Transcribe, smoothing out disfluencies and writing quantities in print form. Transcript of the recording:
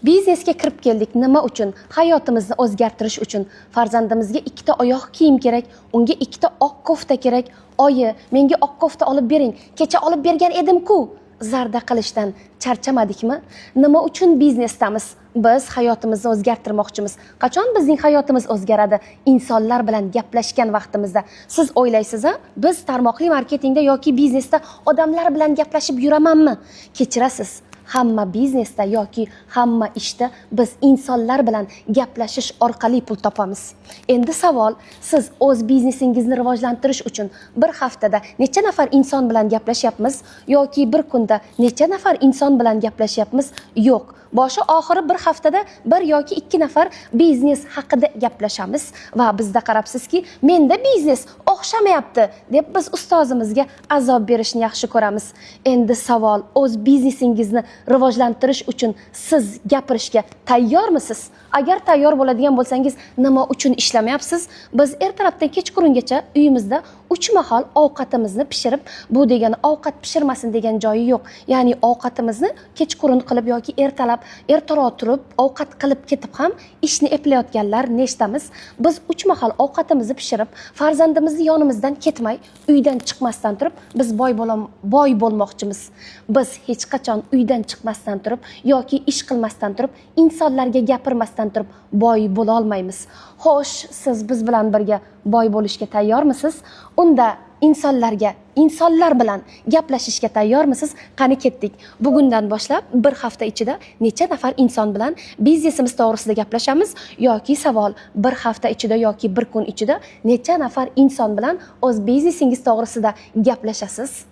Biznesga kirib keldik nima uchun? Hayotimizni o'zgartirish uchun. Farzandimizga ikkita oyoq kiyim kerak, unga ikkita oq kofta kerak. Oyi, menga oq kofta olib bering. Kecha olib bergan edim-ku. Zarda qilishdan charchamadikmi? Nima uchun biznesdamiz? Biz hayotimizni o'zgartirmoqchimiz. Qachon bizning hayotimiz o'zgaradi? Insonlar bilan gaplashgan vaqtimizda. Siz o'ylaysiz-a? Biz tarmoqli marketingda yoki biznesda odamlar bilan gaplashib yuramanmi? Kechirasiz. Hamma biznesda yoki hamma ishda biz insonlar bilan gaplashish orqali pul topamiz. Endi savol, siz o'z biznesingizni rivojlantirish uchun bir haftada necha nafar inson bilan gaplashyapmiz yoki bir kunda necha nafar inson bilan gaplashyapmiz? Yo'q. Boshi oxiri bir haftada bir yoki ikki nafar biznes haqida gaplashamiz va bizda qarabsizki, menda biznes o'xshamayapti deb biz ustozimizga azob berishni yaxshi ko'ramiz. Endi savol, o'z biznesingizni rivojlantirish uchun siz gapirishga tayyormisiz? Agar tayyor bo'ladigan bo'lsangiz, nima uchun ishlamayapsiz? Biz ertalabdan kechqurungacha uyimizda 3 mahal ovqatimizni pishirib, bu degani ovqat pishirmasin degan joyi yo'q. Ya'ni ovqatimizni kechqurun qilib yoki ertaroq turib ovqat qilib ketib ham ishni eplayotganlar nechtamiz? Biz 3 mahal ovqatimizni pishirib, farzandimizni yonimizdan ketmay, uydan chiqmasdan turib, biz boy bo'lmoqchimiz. Biz hech qachon uydan chiqmasdan turib yoki ish qilmasdan turib, insonlarga gapirmasdan turib boy bo'la olmaymiz. Xo'sh, siz biz bilan birga boy bo'lishga tayyormisiz? Unda insonlar bilan gaplashishga tayyormisiz? Qani ketdik. Bugundan boshlab bir hafta ichida necha nafar inson bilan biznesimiz to'g'risida gaplashamiz yoki savol, bir hafta ichida yoki bir kun ichida necha nafar inson bilan o'z biznesingiz to'g'risida gaplashasiz?